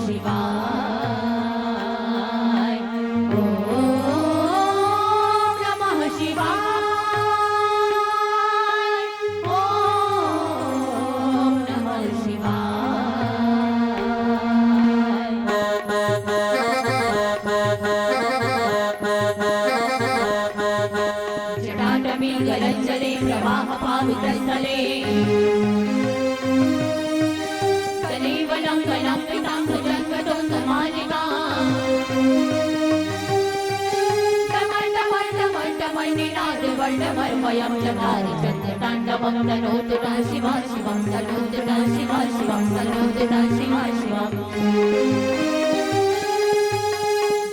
शिवाय। ओम नमः शिवाय। ओम नमः शिवाय। जटाटवी गलज्जले प्रवाह पावित्रस्थले कलेवलं कलंकितां भुजङ्गतोन्दमालिका टमटमटमटमण्डिनादवर्णमर्मयं चकारि चन्द्रताण्डवं तनोतु नः शिवा शिवं तनोतु नः शिवा शिवं तनोतु नः शिवा शिवम्।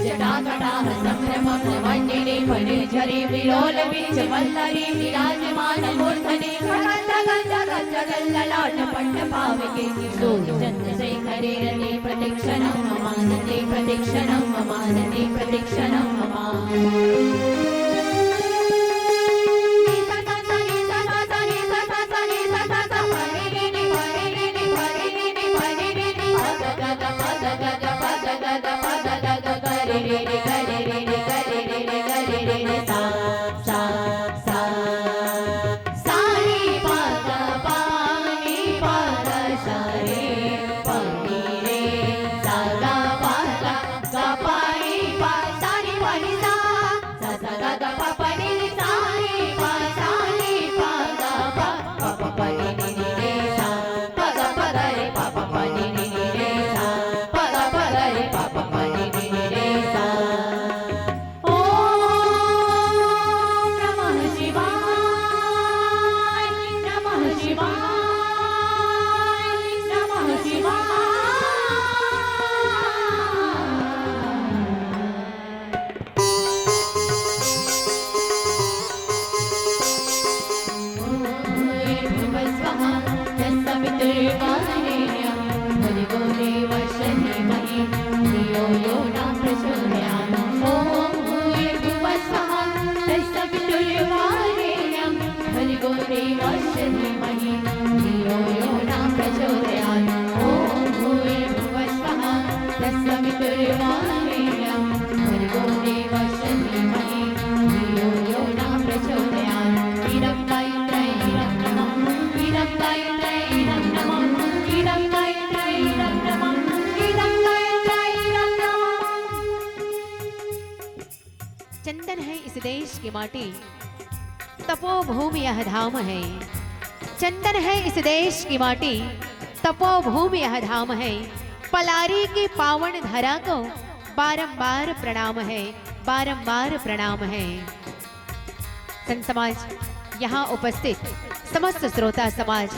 जटाकटाह संभ्रमं लवण्डिनी फणिर्झरी विलोलबीजवल्लरी विराजमानमूर्धनि खगन्दगन्दगन्दगल्ललाटपट्टपावके किशोरचन्द्रशेखरे रते प्रदक्षिणं ममानते प्रदक्षिणं ममानते प्रदक्षिणं मम। चंदन है इस देश की माटी, तपोभूमि यह धाम है। चंदन है इस देश की माटी, तपोभूमि यह धाम है। पलारी की पावन धरा को बारंबार प्रणाम है, बारंबार प्रणाम है। संत समाज, यहाँ उपस्थित समस्त श्रोता समाज,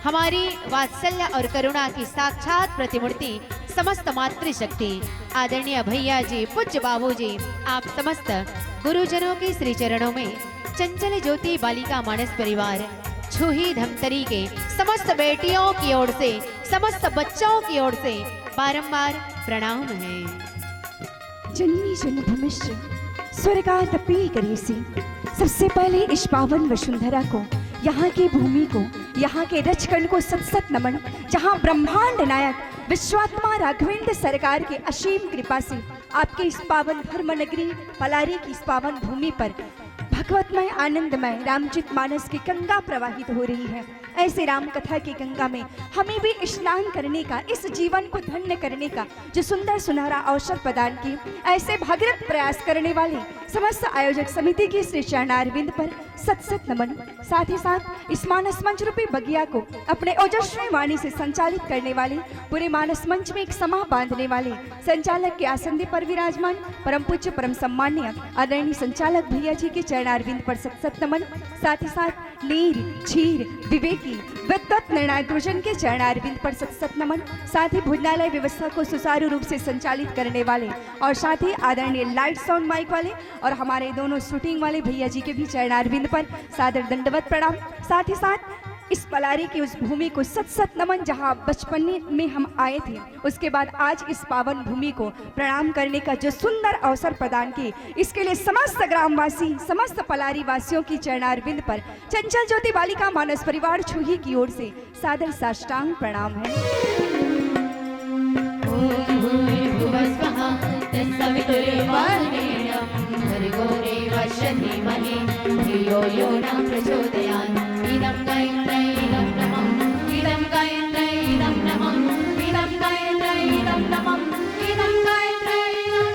हमारी वात्सल्य और करुणा की साक्षात प्रतिमूर्ति समस्त मातृशक्ति आदरणीय भैया जी, पूज्य बाबू जी, आप समस्त गुरुजनों के श्री चरणों में चंचल ज्योति बालिका मानस परिवार छुही धमतरी के समस्त बेटियों की ओर से, समस्त बच्चों की ओर से बारंबार प्रणाम है। जननी जन्मभूमिश्च स्वर्गादपि करेसि। सबसे पहले इस पावन वसुंधरा को, यहाँ की भूमि को, यहाँ के रचकण को सत सत नमन। जहाँ ब्रह्मांड नायक विश्वात्मा राघवेंद्र सरकार की असीम कृपा से आपके इस पावन धर्म नगरी पलारी की इस पावन भूमि पर भगवतमय आनंदमय रामचित मानस की गंगा प्रवाहित हो रही है। ऐसे राम कथा की गंगा में हमें भी स्नान करने का, इस जीवन को धन्य करने का जो सुंदर सुनहरा अवसर प्रदान की, ऐसे भागीरथ प्रयास करने वाले समस्त आयोजक समिति की श्री चरणारविंद पर सत सत नमन। साथ ही साथ इस मानस मंच रूपी बगिया को अपने ओजस्वी वाणी से संचालित करने वाले, पूरे मानस मंच में एक समा बांधने वाले संचालक के आसन पर विराजमान परम पूज्य परम सम्मान्य आदरणीय संचालक भैया जी के चरणारविंद पर सत सत नमन। साथ ही साथ नीर क्षीर विवेकी विद्वत निर्णायक गुरुजन के चरणारविंद पर सत सत नमन। साथ ही भोजनालय व्यवस्था को सुचारू रूप से संचालित करने वाले और साथ ही आदरणीय लाइट साउंड माइक वाले और हमारे दोनों शूटिंग वाले भैया जी के भी चरणारविंद पर सादर दंडवत प्रणाम। साथ ही साथ इस पलारी की उस भूमि को सत सत नमन, जहाँ बचपन में हम आए थे, उसके बाद आज इस पावन भूमि को प्रणाम करने का जो सुंदर अवसर प्रदान किए, इसके लिए समस्त ग्रामवासी, समस्त पलारी वासियों की चरणारविंद पर चंचल ज्योति बालिका मानस परिवार छुही की ओर से सादर साष्टांग प्रणाम है। यो न प्रचोदयात् इदं गायत्र्यै इदं नमः इदं गायत्र्यै इदं नमः इदं गायत्र्यै इदं नमः इदं गायत्र्यै इदं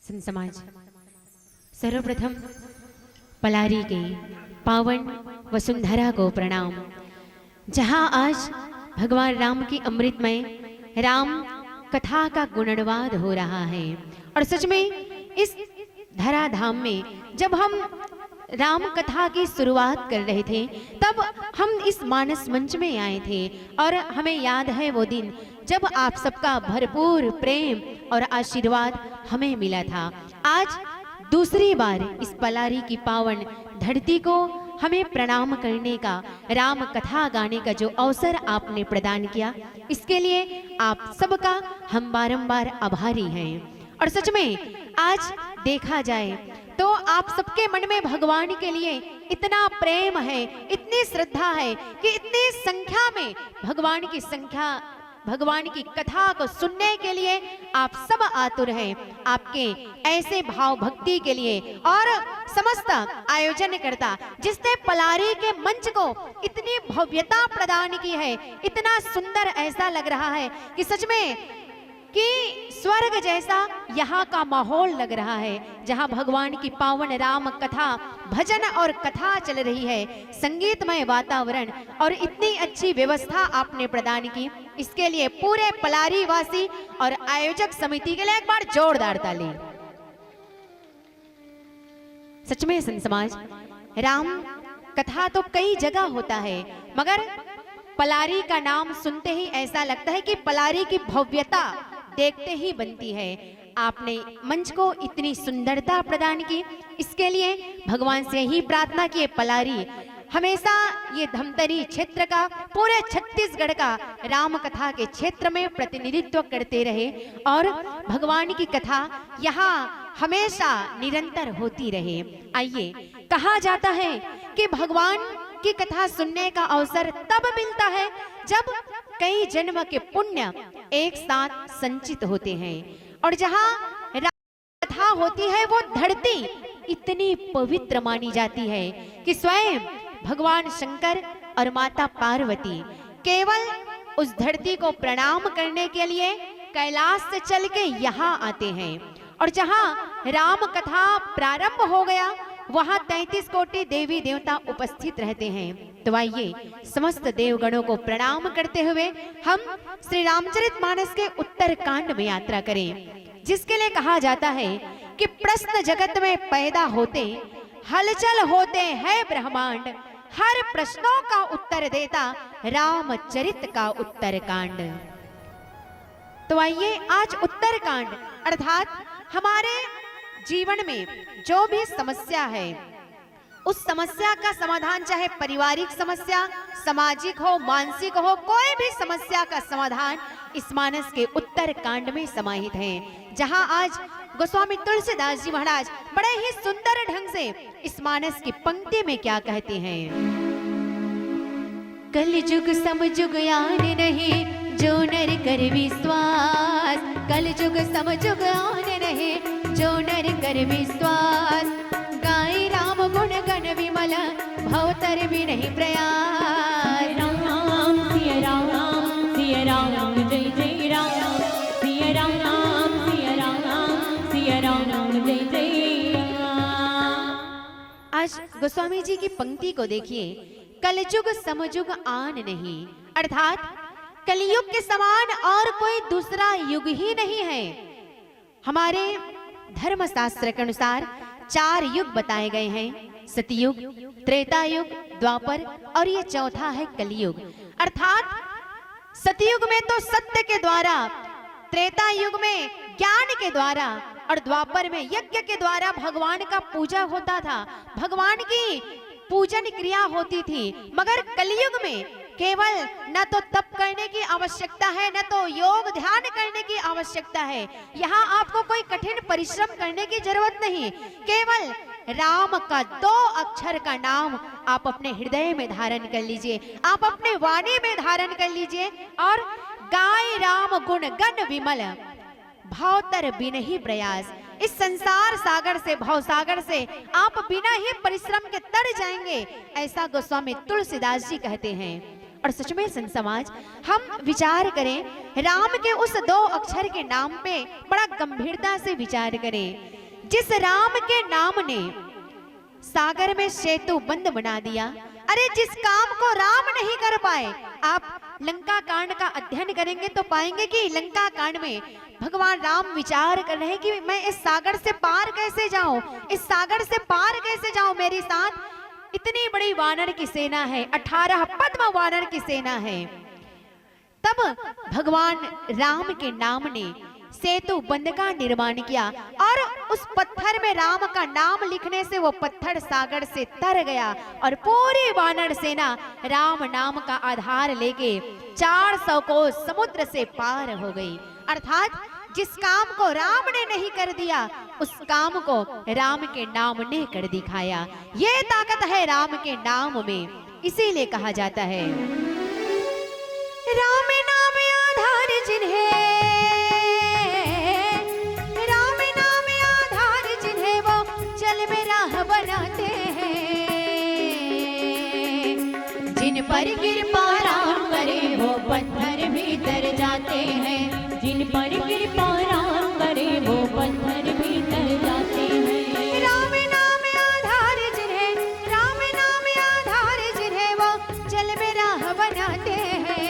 संत समाज सर्वप्रथम पलारी के पावन वसुंधरा को प्रणाम, जहां आज भगवान राम की अमृतमय राम कथा का गुणगान हो रहा है। और सच में इस धराधाम में जब हम राम कथा की शुरुआत कर रहे थे, तब हम इस मानस मंच में आए थे और हमें याद है वो दिन जब आप सबका भरपूर प्रेम और आशीर्वाद हमें मिला था। आज दूसरी बार इस पलारी की पावन धरती को हमें प्रणाम करने का, राम कथा गाने का जो अवसर आपने प्रदान किया, इसके लिए आप सबका हम बारंबार आभारी हैं। और सच में आज देखा जाए तो आप सबके मन में भगवान के लिए इतना प्रेम है, इतनी श्रद्धा है कि इतनी संख्या में भगवान की कथा को सुनने के लिए आप सब आतुर हैं। आपके ऐसे भाव भक्ति के लिए और समस्त आयोजन करता जिसने पलारी के मंच को इतनी भव्यता प्रदान की है, इतना सुंदर ऐसा लग रहा है कि सच में कि स्वर्ग जैसा यहाँ का माहौल लग रहा है, जहाँ भगवान की पावन राम कथा, भजन और कथा चल रही है, संगीतमय वातावरण और इतनी अच्छी व्यवस्था आपने प्रदान की। इसके लिए पूरे पलारी वासी और आयोजक समिति के लिए एक बार जोरदार ताली। सच में संत समाज, राम कथा तो कई जगह होता है, मगर पलारी का नाम सुनते ही ऐसा लगता है कि पलारी की भव्यता देखते ही बनती है। आपने मंच को इतनी सुंदरता प्रदान की, इसके लिए भगवान से ही प्रार्थना की पलारी हमेशा ये धमतरी क्षेत्र का, पूरे छत्तीसगढ़ का राम कथा के क्षेत्र में प्रतिनिधित्व करते रहे और भगवान की कथा यहाँ हमेशा निरंतर होती रहे। आइए, कहा जाता है कि भगवान की कथा सुनने का अवसर तब मिलता है जब कई जन्म के पुण्य एक साथ संचित होते हैं, और जहाँ राम कथा होती है वो धरती इतनी पवित्र मानी जाती है कि स्वयं भगवान शंकर और माता पार्वती केवल उस धरती को प्रणाम करने के लिए कैलाश से चल के यहाँ आते हैं। और जहाँ राम कथा प्रारंभ हो गया वहां 33 कोटि देवी देवता उपस्थित रहते हैं। तो आइए, समस्त देवगणों को प्रणाम करते हुए हम श्री रामचरितमानस के उत्तर कांड में यात्रा करें, जिसके लिए कहा जाता है कि प्रश्न जगत में पैदा होते, हलचल होते हैं ब्रह्मांड, हर प्रश्नों का उत्तर देता रामचरित का उत्तर कांड। तो आइए, आज उत्तर कांड अर्थात हमारे जीवन में जो भी समस्या है, उस समस्या का समाधान, चाहे पारिवारिक समस्या, सामाजिक हो, मानसिक हो, कोई भी समस्या का समाधान इस मानस के उत्तर कांड में समाहित है। जहां आज गोस्वामी तुलसीदास जी महाराज बड़े ही सुंदर ढंग से इस मानस की पंक्ति में क्या कहते हैं। कलयुग समयुग आन नहीं, जो नर कर विश्वास, कलयुग समयुग आन नहीं, जो नर कर विश्वास, गाय राम गुण गण विमल, भवतर भी नहीं प्रयास। राम सिया राम सिया राम, जय जय राम सिया राम सिया राम सिया राम, जय जय राम। आज गोस्वामी जी की पंक्ति को देखिए, कलयुग समयुग आन नहीं, अर्थात कलयुग के समान और कोई दूसरा युग ही नहीं है। हमारे धर्मशास्त्र के अनुसार 4 युग बताए गए हैं, सतयुग, त्रेता युग, द्वापर और ये चौथा है कलयुग। अर्थात सतयुग में तो सत्य के द्वारा, त्रेता युग में ज्ञान के द्वारा और द्वापर में यज्ञ के द्वारा भगवान का पूजा होता था, भगवान की पूजन क्रिया होती थी। मगर कलयुग में केवल न तो तप करने की आवश्यकता है, न तो योग ध्यान करने की आवश्यकता है। यहाँ आपको कोई कठिन परिश्रम करने की जरूरत नहीं, केवल राम का 2 अक्षर का नाम आप अपने हृदय में धारण कर लीजिए, आप अपने वाणी में धारण कर लीजिए, और गाय राम गुण गण विमल, भवतर बिनहि प्रयास। इस संसार सागर से, भव सागर से आप बिना ही परिश्रम के तर जाएंगे, ऐसा गोस्वामी तुलसीदास जी कहते हैं। और सच में संत समाज, हम विचार करें, राम के उस 2 अक्षर के नाम पे बड़ा गंभीरता से विचार करें। जिस राम के नाम ने सागर में सेतु बंद बना दिया, अरे जिस काम को राम नहीं कर पाए, आप लंका कांड का अध्ययन करेंगे तो पाएंगे कि लंका कांड में भगवान राम विचार कर रहे हैं कि मैं इस सागर से पार कैसे जाऊं, इस सागर से पार कैसे जाऊं, मेरे साथ इतनी बड़ी वानर की सेना है, 18 पद्म वानर की सेना है। तब भगवान राम के नाम ने सेतु बंध का निर्माण किया और उस पत्थर में राम का नाम लिखने से वो पत्थर सागर से तर गया और पूरी वानर सेना राम नाम का आधार लेके 400 कोस समुद्र से पार हो गई। अर्थात जिस काम को राम ने नहीं कर दिया, उस काम को राम के नाम ने कर दिखाया। ये ताकत है राम के नाम में, इसीलिए कहा जाता है राम नाम आधार जिन्हें, राम नाम आधार जिन्हें वो चल में राह बनाते हैं। जिन पर कृपा राम करे वो पत्थर भी तर जाते हैं, जिन पर कृपा राम करे वो पत्थर भी तर जाते हैं। राम नाम आधार जिन्हें, राम नाम आधार जिन्हें वो चल में राह बनाते हैं।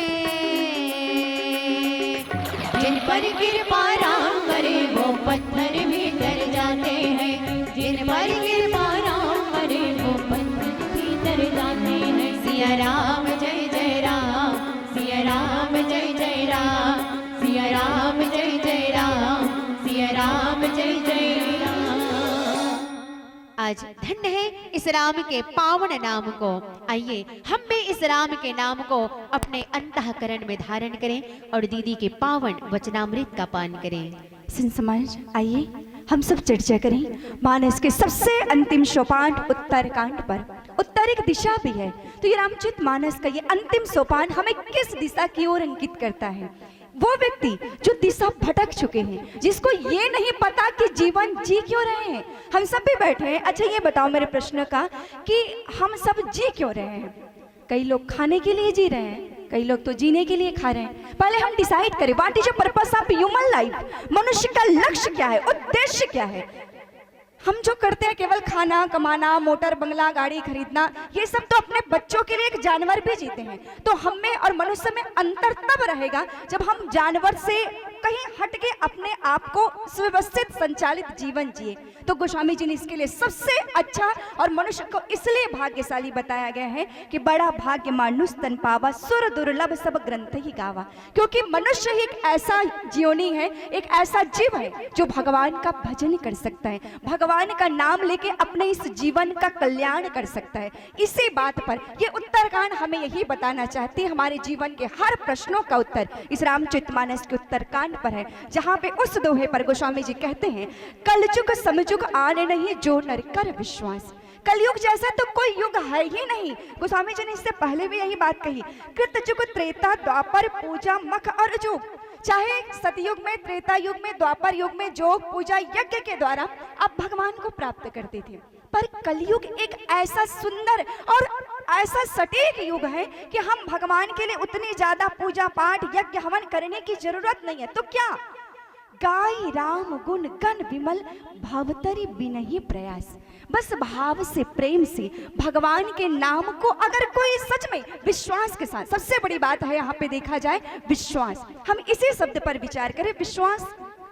जिन पर कृपा राम करे वो पत्थर भी तर जाते हैं, जिन पर कृपा राम करे वो पत्थर भी तर जाते हैं। सिया राम जय जय राम, सिया राम जय जय राम, सिया राम जय जय राम, सिया राम जय जय राम। आज धन्य है इस राम के पावन नाम को। आइए हम भी इस राम के नाम को अपने अंतःकरण में धारण करें और दीदी के पावन वचनामृत का पान करें। संत समाज, आइए हम सब चर्चा करें मानस के सबसे अंतिम सोपान उत्तरकांड पर। उत्तर एक दिशा भी है, तो ये रामचरित मानस का ये अंतिम सोपान हमें किस दिशा की ओर अंकित करता है? वो व्यक्ति जो दिशा भटक चुके हैं, जिसको ये नहीं पता कि जीवन जी क्यों रहे हैं। हम सब भी बैठे हैं, अच्छा ये बताओ मेरे प्रश्न का कि हम सब जी क्यों रहे हैं? कई लोग खाने के लिए जी रहे हैं, कई लोग तो जीने के लिए खा रहे हैं। पहले हम डिसाइड करें what is the purpose of human life. मनुष्य का लक्ष्य क्या है, उद्देश्य क्या है? हम जो करते हैं केवल खाना कमाना, मोटर बंगला गाड़ी खरीदना, ये सब तो अपने बच्चों के लिए एक जानवर भी जीते हैं। तो हम में और मनुष्य में अंतर तब रहेगा जब हम जानवर से कहीं हटके अपने आप को सुव्यवस्थित संचालित जीवन जिए। तो गोस्वामी जी ने इसके लिए सबसे अच्छा और मनुष्य को इसलिए भाग्यशाली बताया गया है कि बड़ा भाग्य मानुष तन पावा, सुर दुर्लभ सब ग्रंथ ही गावा। क्योंकि मनुष्य ही एक ऐसा जीवनी है, एक ऐसा जीव है जो भगवान का भजन कर सकता है, भगवान का नाम लेके अपने इस जीवन का कल्याण कर सकता है। इसी बात पर ये उत्तरकांड हमें यही बताना चाहती है, हमारे जीवन के हर प्रश्नों का उत्तर इस रामचरितमानस के उत्तरकांड पर है। जहां पे उस दोहे पर गोस्वामी जी कहते हैं, कलयुग समयुग आने नहीं जो नर कर विश्वास। कलयुग जैसा तो कोई युग है ही नहीं। गोस्वामी जी ने इससे पहले भी यही बात कही, कृतयुग त्रेता द्वापर पूजा मख और जोग। चाहे सतयुग में, त्रेता युग में, द्वापर युग में जोग पूजा यज्ञ के द्वारा आप भगवान को प्राप्त करते थे, पर कलयुग एक ऐसा सुंदर और ऐसा सटीक युग है कि हम भगवान के लिए उतनी ज्यादा पूजा पाठ यज्ञ हवन करने की जरूरत नहीं है। तो क्या गाय राम गुण गण विमल भावतरी बिनहि प्रयास। बस भाव से, प्रेम से भगवान के नाम को अगर कोई सच में विश्वास के साथ, सबसे बड़ी बात है यहाँ पे देखा जाए विश्वास, हम इसी शब्द पर विचार करें। विश्वास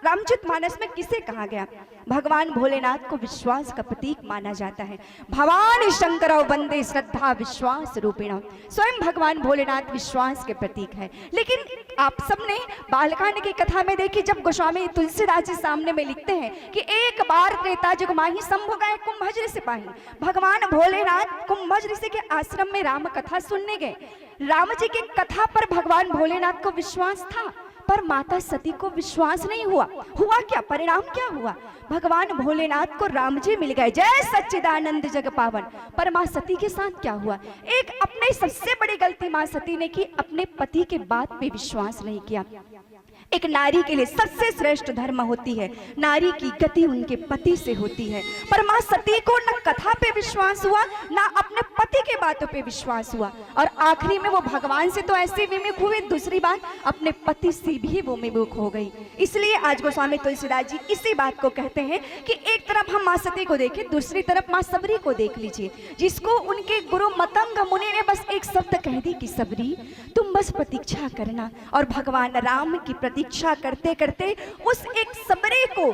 रामचरितमानस में किसे कहा गया? भगवान भोलेनाथ को विश्वास का प्रतीक माना जाता है। भगवान शंकर वंदे श्रद्धा विश्वास रूपिण। स्वयं भगवान भोलेनाथ विश्वास के प्रतीक है। लेकिन आप सबने बालकांड की कथा में देखी, जब गोस्वामी तुलसीदास जी सामने में लिखते हैं कि एक बार त्रेता युग माही शंभु गए कुंभज ऋषि पाही। भगवान भोलेनाथ कुंभज ऋषि के आश्रम में राम कथा सुनने गए। राम जी की कथा पर भगवान भोलेनाथ को विश्वास था, पर माता सती को विश्वास नहीं हुआ। हुआ क्या? परिणाम क्या हुआ? भगवान भोलेनाथ को राम जी मिल गए, जय सच्चिदानंद जग पावन। पर मां सती के साथ क्या हुआ? एक अपने सबसे बड़ी गलती मां सती ने की, अपने पति के बात पे विश्वास नहीं किया। एक नारी के लिए सबसे श्रेष्ठ धर्म होती है, नारी की गति उनके पति से होती है। पर मां सती को न कथा पे विश्वास हुआ, ना अपने पति के बातों पे विश्वास हुआ, और आखिरी में वो भगवान से तो ऐसे विमुख हुए, दूसरी बात अपने पति से हुई भी वो विमुख हो गई। इसलिए आज गोस्वामी तुलसीदास जी इसी बात को कहते हैं कि एक तरफ हम माँ सती को देखें, दूसरी तरफ माँ सबरी को देख लीजिए, जिसको उनके गुरु मतंग मुनि ने बस एक शब्द कह दी कि सबरी तुम बस प्रतीक्षा करना। और भगवान राम की प्रतीक्षा करते करते उस एक सबरी को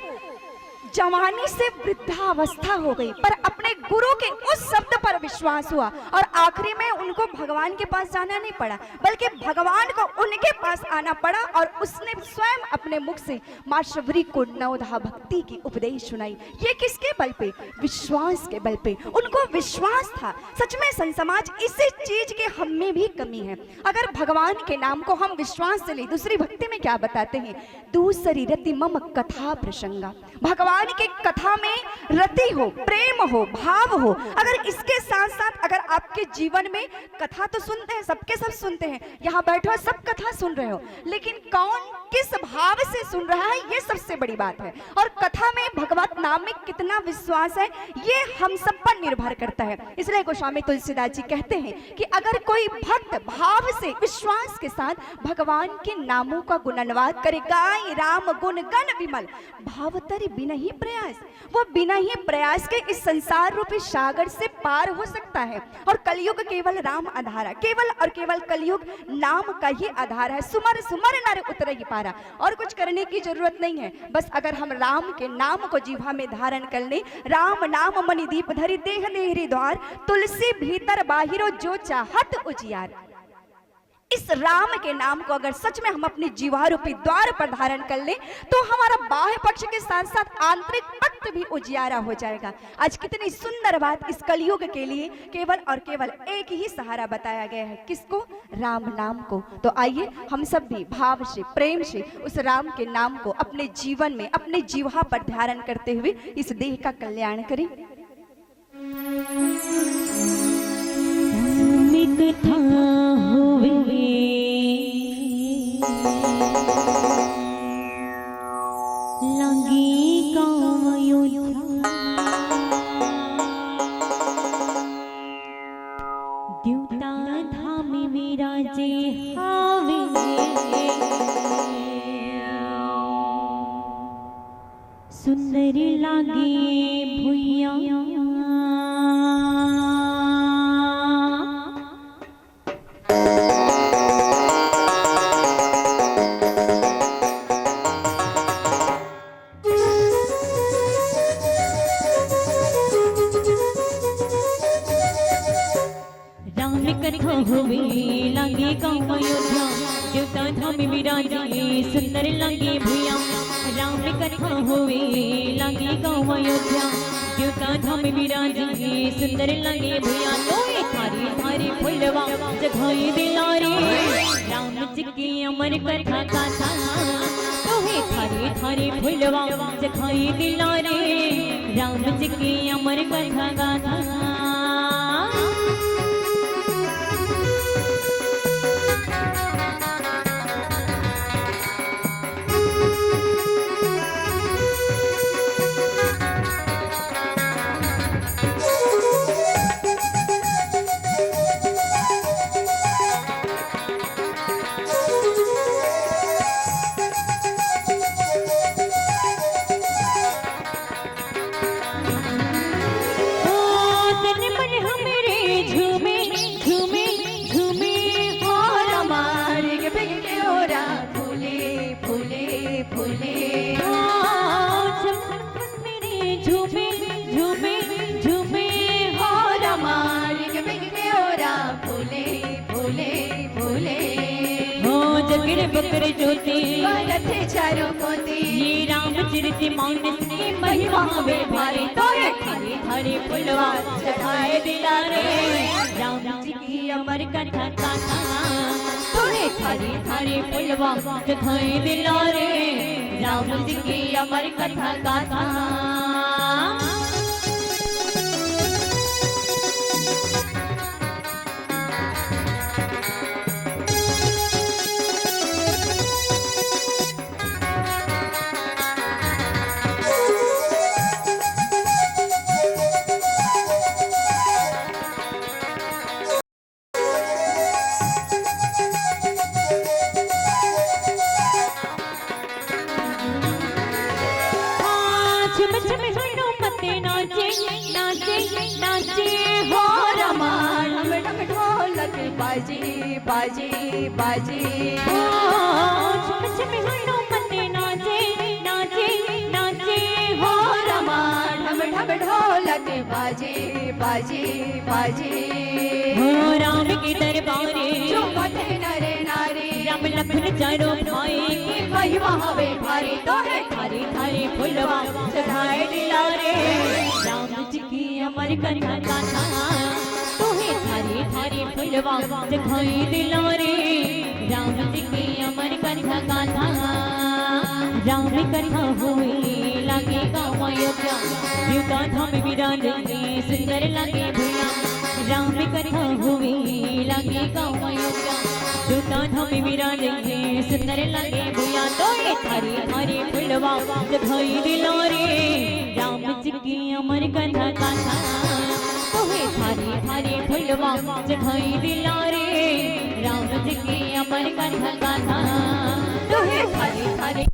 जवानी से वृद्धावस्था हो गई, पर अपने गुरु के उस शब्द पर विश्वास हुआ और आखिरी में उनको भगवान के पास जाना नहीं पड़ा, बल्कि भगवान को उनके पास आना पड़ा और उसने स्वयं अपने मुख से माँ शबरी को नवधा भक्ति की उपदेश सुनाई। ये किसके बल पे? विश्वास के बल पे। उनको विश्वास था। सच में संत समाज इसी चीज के हम में भी कमी है। अगर भगवान के नाम को हम विश्वास से ले, दूसरी भक्ति में क्या बताते हैं? दूसरी रति मम कथा प्रसंगा। भगवान की कथा में रति हो, प्रेम हो, भाव हो। अगर इसके साथ साथ अगर आपके जीवन में कथा तो सुनते हैं, सबके सब सुनते हैं, यहाँ बैठे हो सब कथा सुन रहे हो, लेकिन कौन किस भाव से सुन रहा है ये सबसे बड़ी बात है। और कथा में भगवत नाम में कितना विश्वास है ये हम सब पर निर्भर करता है। इसलिए गोस्वामी तुलसीदास जी कहते हैं कि अगर कोई भक्त भाव से विश्वास के साथ भगवान के नामों का गुणानुवाद करे, गाय राम गुण गण विमल भावतरी बिना ही प्रयास, वो बिना ही प्रयास के इस संसार रूपी सागर से पार हो सकता है। और कलयुग केवल राम आधार है, केवल और केवल कलयुग नाम का ही आधार है। सुमर सुमर नर उतरेगी पारा, और कुछ करने की जरूरत नहीं है। बस अगर हम राम के नाम को जीवा में धारण कर ले, राम नाम मणि दीप धरि देह देहरी द्वार, तुलसी भीतर बाहिरो जो चाहत उजियार। इस राम के नाम को अगर सच में हम अपने जीवा रूपी द्वार पर धारण कर ले तो हमारा बाह्य पक्ष के साथ साथ आंतरिक पक्ष भी उजियारा हो जाएगा। आज कितनी सुंदर बात इस कलयुग के लिए केवल और केवल एक ही सहारा बताया गया है, किसको? राम नाम को। तो आइए हम सब भी भाव से, प्रेम से उस राम के नाम को अपने जीवन में, अपने जीवा पर धारण करते हुए इस देह का कल्याण करें। कथा होवे लागी गाँव अयोध्या, द्यूता धाम विराजे हावे, सुंदर लागे भुइया होवे लागे गाँव अयोध्या, देवता धाम विराजे सुंदर लागे भैया। राम कथा होवे लागे गाँव अयोध्या, देवता धाम विराजे सुंदर लागे भैया। लोए थारे थारे फुलवा जगाए दिलारे, राम जी की अमर कथा गाथा। लोहे थारे थारे फुलवा जगाए दिलारे, राम जी की अमर कथा गाथा। बकर ज्योति थे चारों कोते, ये राम चरित मानस की महिमा वे भारी। तो थारे थारे फुलवा चढ़ाए दिलारे, राम जी की अमर कथा गाथा। थोड़े थारे थारे फुलवा चढ़ाए दिलारे, राम जी की अमर कथा गाथा। बाजे बाजे बाजे। ओ झुम झुम हनुमत नाचे नाचे नाचे हो रमा। ढम ढम ढोलक बाजे बाजे बाजे। हो राम के दरबारे झूमते नरे नारी, राम लखन चारों भाई की महिमा हवे भारी तो है थारे थारे फुलवा चढ़ाए दिलारे। राम जी की अमर कथा गाथा तुम्हें थारे थारे फुलवा चढ़ाए दिलारे। राम जी की अमर कथा गाथा राम कथा हुई लगे गाँव अयोध्या। युगा धाम विराजे सुंदर लगे भैया। राम कथा हुई लगे गाँव अयोध्या। युगा धाम विराजे सुंदर लगे भैया। तो ये थारे थारे फुलवा चढ़ाई दिलारे। राम जी की अमर कथा गाथा तुम्हें थारे थारे फुलवा चढ़ाई दिलारे। राम जी की अमर कथा गाथा तुम्हें थारे थारे।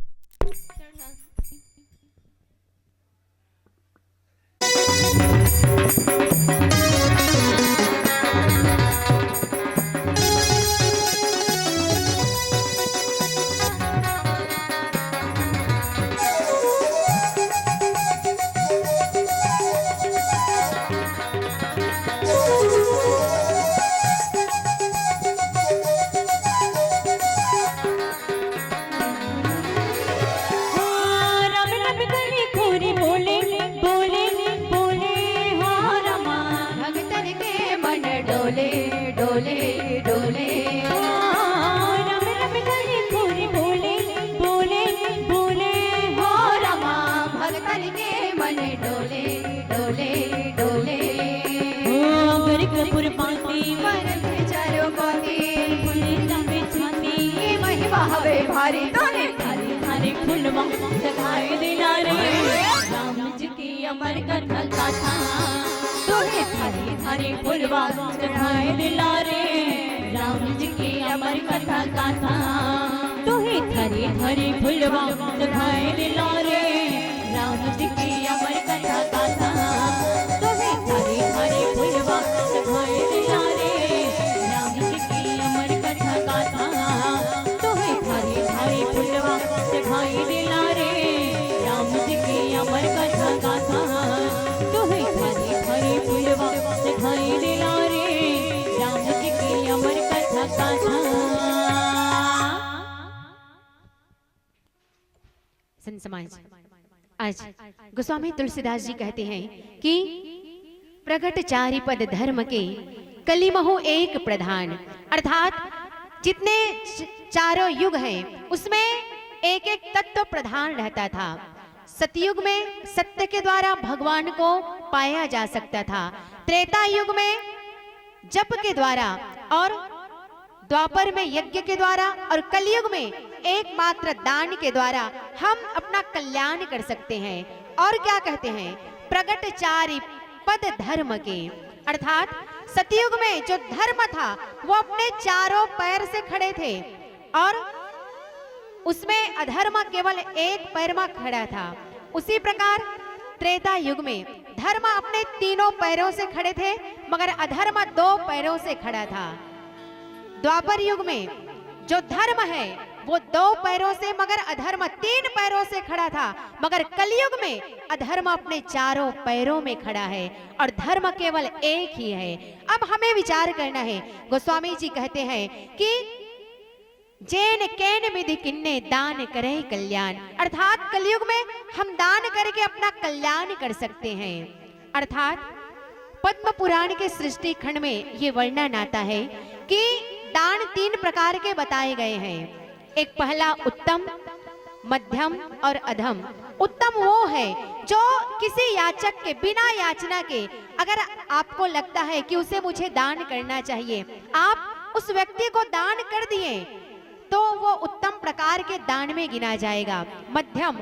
डोले डोले डोले। राम राम करे खोरे बोले बोले बोले हो रमा भगतन के मन डोले डोले डोले। घर कपूर पाती मन के चारों कोती, फूले जावे छाती की महिमा हवे भारी तो है थारे थारे फुलवा चढ़ाए दिलारे। राम जी की अमर कथा गाथा तुम्हें थारे थारे फुलवा चढ़ाए दिलारे। राम जी की अमर कथा गाथा तुम्हें थारे थारे फुलवा चढ़ाए दिलारे। राम जी की अमर कथा गाथा तुम्हें थारे थारे फुलवा चढ़ाए दिलारे। राम जी की अमर कथा गाथा तुम्हें थारे थारे फुलवा चढ़ाए दिलारे। राम जी की अमर कथा गाथा तुम्हें थारे थारे फुलवा चढ़ाए दिलारे। राम जी की अमर कथा गाथा। संत समाज आज गोस्वामी तुलसीदास जी कहते हैं कि प्रगट चारि पद धर्म के कलिमहु एक प्रधान। अर्थात जितने चारों युग हैं उसमें एक एक तत्व प्रधान रहता था। सतयुग में सत्य के द्वारा भगवान को पाया जा सकता था। त्रेता युग में जप के द्वारा और द्वापर में यज्ञ के द्वारा और कलयुग में एकमात्र दान के द्वारा हम अपना कल्याण कर सकते हैं। और क्या कहते हैं? प्रगट चारि पद धर्म के। अर्थात सतयुग में जो धर्म था वो अपने चारों पैर से खड़े थे और उसमें अधर्म केवल एक पैर में खड़ा था। उसी प्रकार त्रेता युग में धर्म अपने तीनों पैरों से खड़े थे मगर अधर्म दो पैरों से खड़ा था। द्वापर युग में जो धर्म है वो दो पैरों से मगर अधर्म तीन पैरों से खड़ा था। मगर कलयुग में अधर्म अपने चारों पैरों में खड़ा है और धर्म केवल एक ही है। अब हमें विचार करना है। गोस्वामी जी कहते हैं कि जैन कैन विधि किन्ने दान करे कल्याण। अर्थात कलयुग में हम दान करके अपना कल्याण कर सकते हैं। अर्थात पद्म पुराण के सृष्टि खंड में ये वर्णन आता है कि दान तीन प्रकार के बताए गए हैं। एक पहला उत्तम, मध्यम और अधम। उत्तम वो है जो किसी याचक के बिना याचना के अगर आपको लगता है कि उसे मुझे दान करना चाहिए, आप उस व्यक्ति को दान कर दिए तो वो उत्तम प्रकार के दान में गिना जाएगा। मध्यम,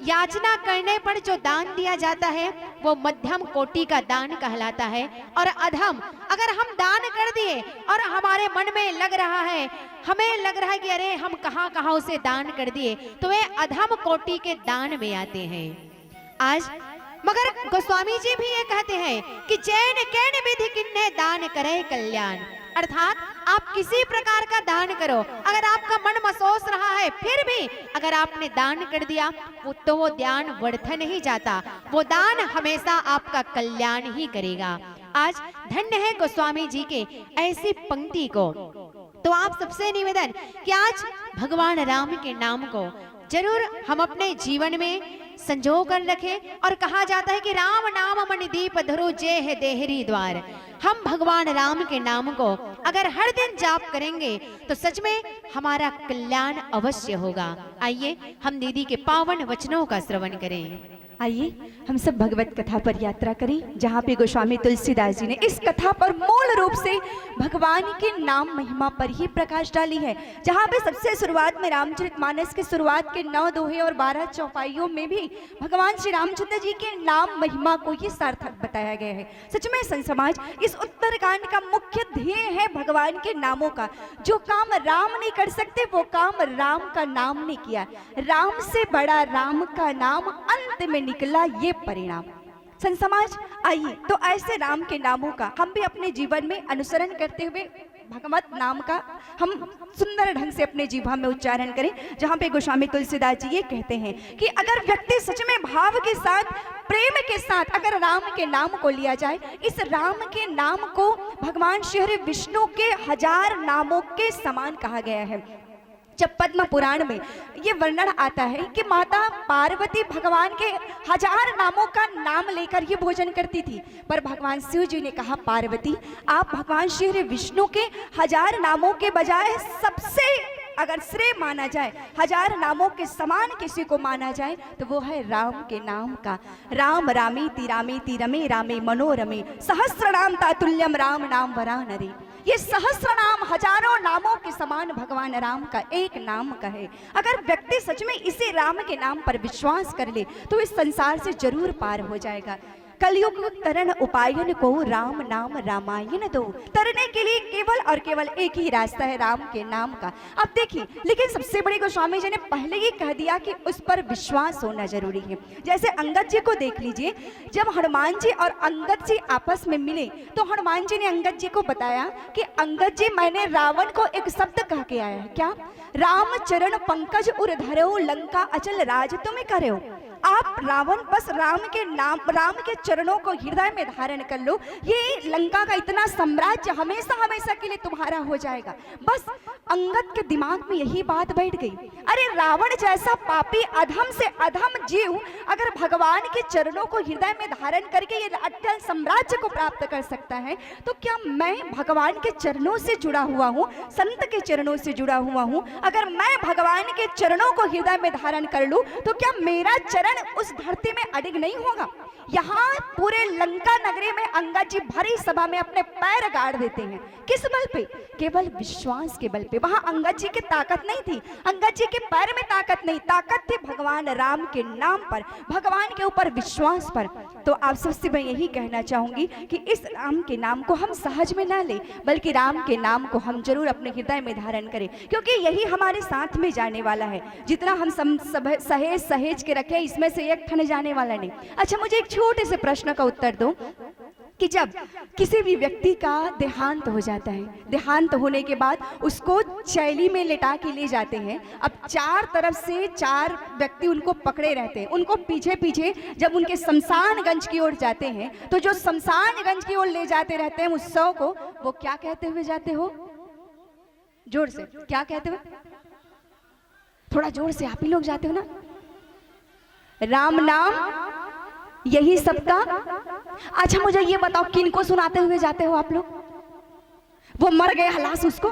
याचना करने पर जो दान दिया जाता है वो मध्यम कोटि का दान कहलाता है। और अधम, अगर हम दान कर दिए और हमारे मन में लग रहा है, हमें लग रहा है कि अरे हम कहाँ उसे दान कर दिए, तो वे अधम कोटि के दान में आते हैं। आज मगर गोस्वामी जी भी ये कहते हैं कि जैन कैन विधि किन्ने दान करे कल्याण। अर्थात आप किसी प्रकार का दान करो, अगर आपका मन मसोस रहा है फिर भी अगर आपने दान कर दिया तो वो दान व्यर्थ नहीं जाता, वो दान हमेशा आपका कल्याण ही करेगा। आज धन्य है गोस्वामी जी के ऐसी पंक्ति को। तो आप सबसे निवेदन कि आज भगवान राम के नाम को जरूर हम अपने जीवन में संजो कर रखें। और कहा जाता है कि राम नाम मणिदीप धरो जय है देहरी द्वार। हम भगवान राम के नाम को अगर हर दिन जाप करेंगे तो सच में हमारा कल्याण अवश्य होगा। आइए हम दीदी के पावन वचनों का श्रवण करें। आइए हम सब भगवत कथा पर यात्रा करें, जहाँ पे गोस्वामी तुलसीदास जी ने इस कथा पर मूल रूप से भगवान के नाम महिमा पर ही प्रकाश डाली है। जहाँ पे सबसे शुरुआत में रामचरितमानस के शुरुआत के 9 दोहे और 12 चौपाइयों में भी भगवान श्री रामचंद्र जी के नाम महिमा को ही सार्थक बताया गया है। सच में संत समाज, इस उत्तरकांड का मुख्य ध्येय है भगवान के नामों का। जो काम राम नहीं कर सकते वो काम राम का नाम ने किया। राम से बड़ा राम का नाम अंत में निकला ये परिणाम। संत समाज, आइए तो ऐसे राम के नामों का हम भी अपने जीवन में अनुसरण करते हुए भगवत नाम का हम सुंदर ढंग से अपने जीवन में उच्चारण करें। जहाँ पे गोस्वामी तुलसीदास जी ये कहते हैं कि अगर व्यक्ति सच में भाव के साथ, प्रेम के साथ अगर राम के नाम को लिया जाए, इस राम के नाम को भगवान श्री विष्णु के 1000 नामों के समान कहा गया है। जब पद्म पुराण में ये वर्णन आता है कि माता पार्वती भगवान के 1000 नामों का नाम लेकर ये भोजन करती थी, पर भगवान शिव जी ने कहा पार्वती आप भगवान श्री विष्णु के 1000 नामों के बजाय सबसे अगर श्रेय माना जाए, 1000 नामों के समान किसी को माना जाए तो वो है राम के नाम का। राम रामेति रमे रामे मनोरमे सहस्र नाम तातुल्यम राम नाम वरानरे। ये सहस्र नाम 1000 नामों के समान भगवान राम का एक नाम का है। अगर व्यक्ति सच में इसे राम के नाम पर विश्वास कर ले तो इस संसार से जरूर पार हो जाएगा। कलयुग तरन उपायन को राम नाम रामायण दो। तरने के लिए केवल और केवल एक ही रास्ता है, राम के नाम का। अब देखिए, लेकिन सबसे बड़े गोस्वामी जी ने पहले ही कह दिया कि उस पर विश्वास होना जरूरी है। जैसे अंगद जी को देख लीजिए, जब हनुमान जी और अंगद जी आपस में मिले तो हनुमान जी ने अंगद जी को बताया कि अंगद जी मैंने रावण को एक शब्द कह के आया है, क्या? राम चरण पंकज उर धरो लंका अचल राज तुम करो। आप रावण बस राम के नाम, राम के चरणों को हृदय में धारण कर लो, ये लंका का इतना साम्राज्य हमेशा हमेशा के लिए तुम्हारा हो जाएगा। बस अंगद के दिमाग में यही बात बैठ गई। अरे रावण जैसा पापी अधम से अधम जीव अगर भगवान के चरणों को हृदय में धारण करके ये अटल साम्राज्य को प्राप्त कर सकता है, तो क्या मैं भगवान के चरणों से जुड़ा हुआ हूँ, संत के चरणों से जुड़ा हुआ हूँ, अगर मैं भगवान के चरणों को हृदय में धारण कर लूं तो क्या मेरा चरण उस धरती में अडिग नहीं होगा? यहाँ पूरे लंका नगरी में अंगद जी भरी सभा में अपने पैर गाड़ देते हैं। किस बल पे? केवल विश्वास के बल पे। वहां अंगद जी की ताकत नहीं थी, अंगद जी के पैर में ताकत नहीं, ताकत थी भगवान राम के नाम पर, भगवान के ऊपर विश्वास पर। तो आप सबसे मैं यही कहना चाहूंगी कि इस राम के नाम को हम सहज में ना ले, बल्कि राम के नाम को हम जरूर अपने हृदय में धारण करें, क्योंकि यही हमारे साथ में जाने वाला है। जितना हम सहेज सहेज के रखे इसमें से एक ठन जाने वाला नहीं। अच्छा, मुझे एक छोटे से प्रश्न का उत्तर दो कि जब किसी भी व्यक्ति का देहांत हो जाता है, देहांत होने के बाद उसको चैली में लेटा के ले जाते हैं। अब 4 तरफ से 4 व्यक्ति उनको पकड़े रहते हैं, उनको पीछे पीछे जब उनके शमशानगंज की ओर जाते हैं तो जो शमशानगंज की ओर ले जाते रहते हैं उस शव को, वो क्या कहते हुए जाते हो? जोर से क्या कहते हुए? थोड़ा जोर से, आप ही लोग जाते हो ना। राम नाम, यही सबका। अच्छा मुझे ये बताओ, किनको सुनाते हुए जाते हो आप लोग? वो मर गए हलास उसको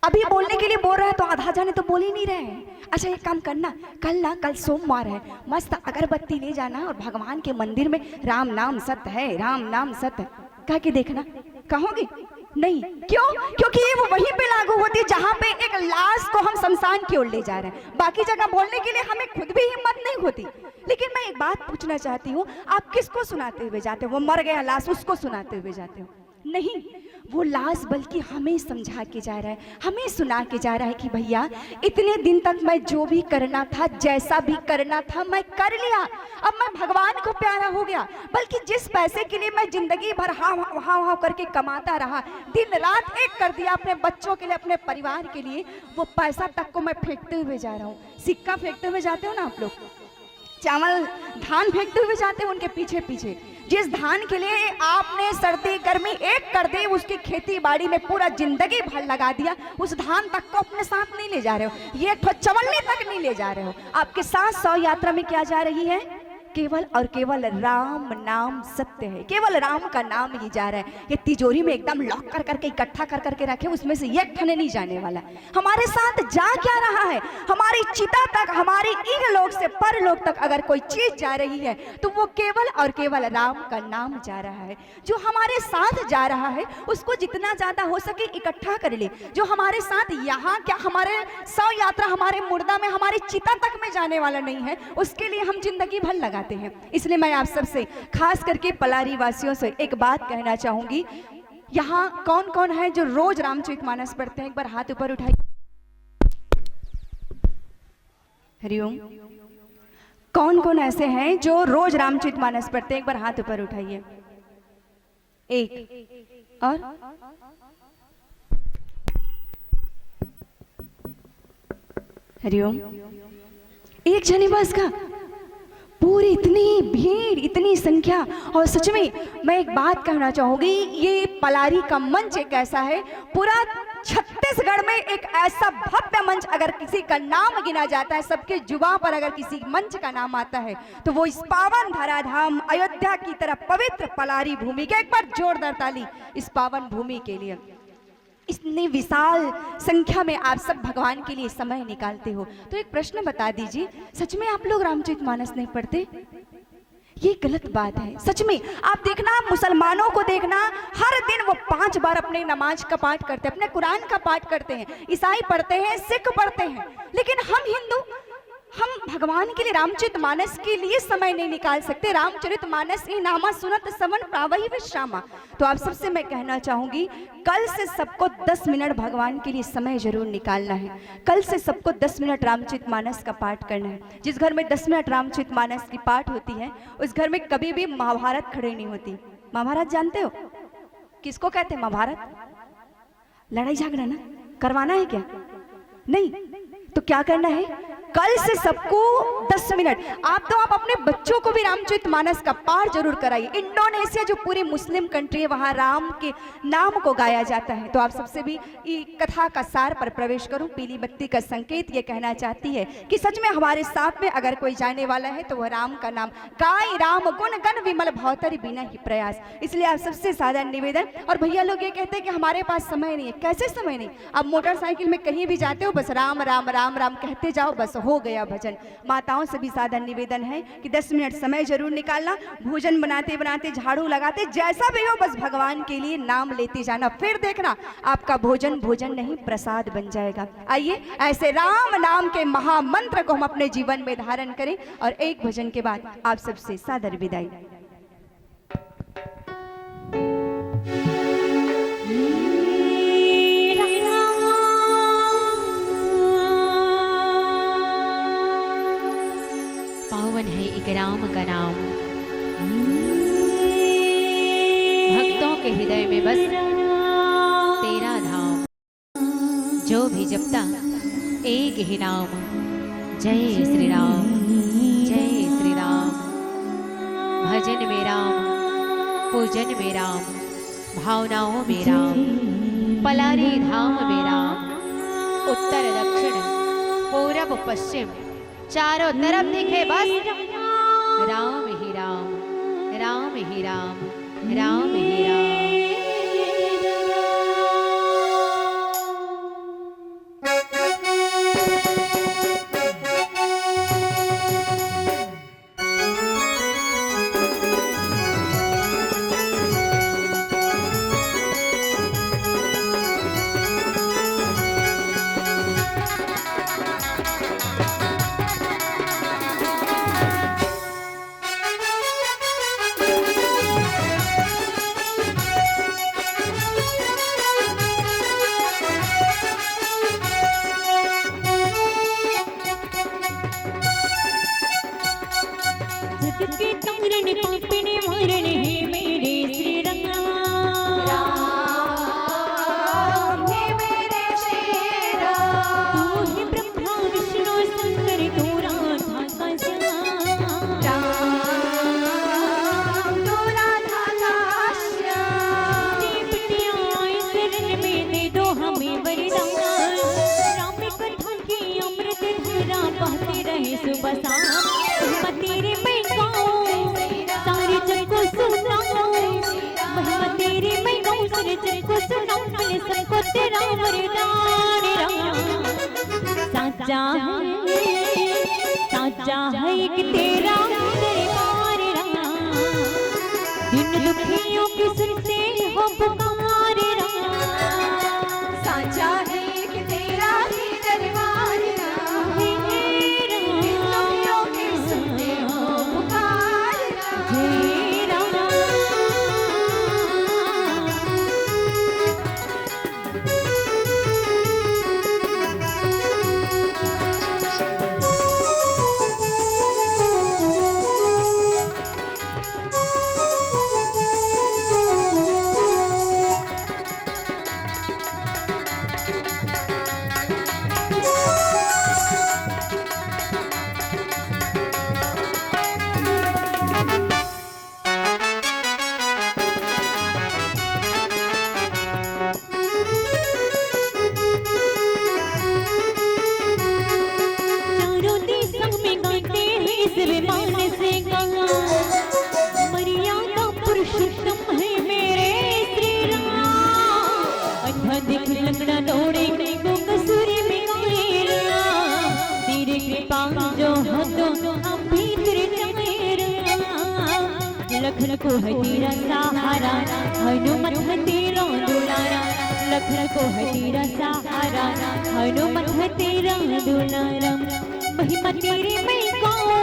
अभी बोलने के लिए बोल रहे हैं तो आधा जाने तो बोल ही नहीं रहे हैं। अच्छा एक काम करना, कल सोमवार है, मस्त अगरबत्ती ले जाना और भगवान के मंदिर में राम नाम सत्य है, राम नाम सत्य कह के देखना। कहोगे? नहीं। क्यों? क्योंकि वो वहीं पे लागू होती है जहां पे एक लाश को हम शमशान की ओर ले जा रहे हैं। बाकी जगह बोलने के लिए हमें खुद भी हिम्मत नहीं होती। लेकिन मैं एक बात पूछना चाहती हूँ, आप किसको सुनाते हुए जाते हो? वो मर गया लाश, उसको सुनाते हुए जाते हो? नहीं, वो लाश बल्कि हमें समझा के जा रहा है, हमें सुना के जा रहा है कि भैया इतने दिन तक मैं जो भी करना था, जैसा भी करना था मैं कर लिया, अब मैं भगवान को प्यारा हो गया। बल्कि जिस पैसे के लिए मैं जिंदगी भर हाव हाव हाव करके कमाता रहा, दिन रात एक कर दिया अपने बच्चों के लिए, अपने परिवार के लिए, वो पैसा तक को मैं फेंकते हुए जा रहा हूँ। सिक्का फेंकते हुए जाते हो ना आप लोग, चावल धान फेंकते हुए जाते हो उनके पीछे पीछे। जिस धान के लिए आपने सर्दी गर्मी एक कर दी, उसकी खेती बाड़ी में पूरा जिंदगी भर लगा दिया, उस धान तक को अपने साथ नहीं ले जा रहे हो, ये चवन्नी तक नहीं ले जा रहे हो। आपके साथ 100 यात्रा में क्या जा रही है? केवल और केवल राम नाम सत्य है, केवल राम का नाम ही जा रहा है। ये तिजोरी में एकदम लॉक कर करके इकट्ठा कर करके रखे, उसमें से एक ठने नहीं जाने वाला। हमारे साथ जा क्या रहा है? हमारी चिता तक, हमारी इन लोग से पर लोग तक अगर कोई चीज जा रही है तो वो केवल और केवल राम का नाम जा रहा है। जो हमारे साथ जा रहा है उसको जितना ज्यादा हो सके इकट्ठा कर ले। जो हमारे साथ यहाँ क्या हमारे 100 यात्रा हमारे मुर्दा में, हमारी चिता तक में जाने वाला नहीं है, उसके लिए हम जिंदगी भर लगाते हैं। इसलिए मैं आप सबसे खास करके पलारी वासियों से एक बात कहना चाहूंगी। यहाँ कौन कौन है जो रोज रामचरितमानस पढ़ते हैं? एक बार हाथ ऊपर उठाइए। हरिओम। कौन कौन ऐसे हैं जो रोज रामचरितमानस पढ़ते हैं? एक बार हाथ ऊपर उठाइए। एक और हरिओम। एक जने बस का पूरी इतनी भीड़, इतनी संख्या। और सच में मैं एक बात कहना चाहूंगी, ये पलारी का मंच एक ऐसा है, पूरा छत्तीसगढ़ में एक ऐसा भव्य मंच, अगर किसी का नाम गिना जाता है, सबके जुबान पर अगर किसी मंच का नाम आता है तो वो इस पावन धराधाम अयोध्या की तरफ पवित्र पलारी भूमि के। एक बार जोरदार ताली इस पावन भूमि के लिए। इतनी विशाल संख्या में आप सब भगवान के लिए समय निकालते हो, तो एक प्रश्न बता दीजिए, सच में आप लोग रामचरितमानस नहीं पढ़ते? ये गलत बात है। सच में आप देखना, मुसलमानों को देखना, हर दिन वो 5 बार अपने नमाज का पाठ करते हैं, अपने कुरान का पाठ करते हैं, ईसाई पढ़ते हैं, सिख पढ़ते हैं, लेकिन हम हिंदू, हम भगवान के लिए रामचरितमानस के लिए समय नहीं निकाल सकते। रामचरितमानस ही नामा सुनत समन प्रावही विश्रामा। तो आप सबसे मैं कहना चाहूंगी, कल से सबको 10 मिनट भगवान के लिए समय जरूर निकालना है। कल से सबको 10 मिनट रामचरितमानस का पाठ करना है। जिस घर में 10 मिनट रामचरितमानस की पाठ होती है, उस घर में कभी भी महाभारत खड़े नहीं होती। महाभारत जानते हो किसको कहते हैं? महाभारत लड़ाई झगड़ा ना करवाना है क्या? नहीं, तो क्या करना है? कल से सबको 10 मिनट आप अपने बच्चों को भी रामचरितमानस का पाठ जरूर कराइए। इंडोनेशिया जो पूरी मुस्लिम कंट्री है, वहाँ राम के नाम को गाया जाता है। तो आप सबसे भी कथा का सार पर प्रवेश करूं। पीली बत्ती का संकेत ये कहना चाहती है कि सच में हमारे साथ में अगर कोई जाने वाला है तो वह राम का नाम गाय, राम गुण गण विमल भवतरि बिना ही प्रयास। इसलिए आप सबसे साधारण निवेदन। और भैया लोग ये कहते हैं कि हमारे पास समय नहीं है। कैसे समय नहीं? आप मोटरसाइकिल में कहीं भी जाते हो, बस राम राम राम राम कहते जाओ, बस हो गया भजन। माताओं से भी साधारण निवेदन है कि 10 मिनट समय जरूर निकालना। भोजन बनाते बनाते, झाड़ू लगाते, जैसा भी हो, बस भगवान के लिए नाम लेते जाना। फिर देखना आपका भोजन भोजन नहीं प्रसाद बन जाएगा। आइए ऐसे राम नाम के महामंत्र को हम अपने जीवन में धारण करें। और एक भजन के बाद आप सबसे सादर विदाई। पावन है एक राम का नाम, भक्तों के हृदय में बस तेरा धाम। जो भी जपता एक ही नाम, जय श्री राम, जय श्री राम। भजन में राम, पूजन में राम, भावनाओं में राम, पलारी धाम में राम। उत्तर दक्षिण पूरब पश्चिम चारों तरफ दिखे बस राम ही राम, राम ही राम, राम ही राम। तारण पापन वारण है मेरे श्री राम हे मेरे श्री राम। तू ही ब्रह्मा विष्णु शंकर तू राधा का श्याम। राम तू राधा का श्याम। बिटिया आए शरण में दे दो हमें वरदान। राम कथा की अमृत धारा बहती रहे सुबह शाम। महिमा तेरे मैं गाऊं सारे जग को सुनाऊं। महिमा तेरे मैं गाऊं सारे जग को सुनाऊं। मिले सबको तेरा वरदान। राम साचा है एक तेरा दरबार। राम दिन दुखियों की सुनते हो पुकार। राम साचा है एक तेरा ही दरबार। राम दिल दुखियों की सुनते हो पुकार। राम चारों दिशा में गाते हैं सर्वमान से गाना। मर्यादा पुरुषोत्तम है मेरे श्री राम। अंधा देख लंगड़ा दौड़े को कसूरी में गाए। राम तेरे कृपा जो हो तो हम भीतर जाए। राम लखन को है तेरा सहारा हनुमत है तेरा दुलारा। लखन को है तेरा सहारा हनुमत है तेरा दुलारा। महिमा तेरी मैं गाऊं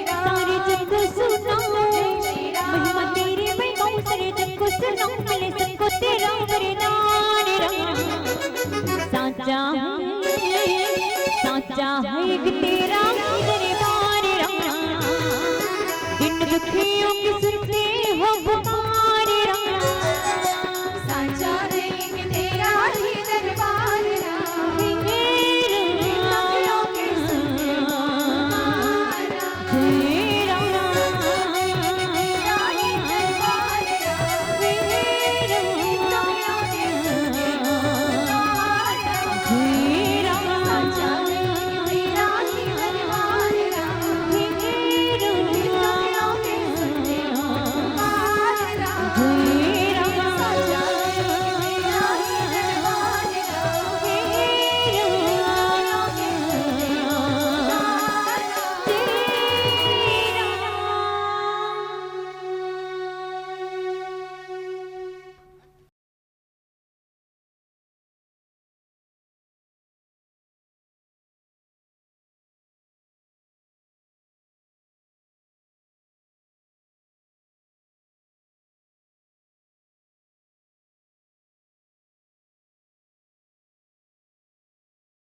सारे जग को सुनाऊं। महिमा तेरी मैं गाऊं सारे जग को सुनाऊं। मिले सबको तेरा वरदान। राम साचा है एक तेरा दरबार। राम दिन दुखियों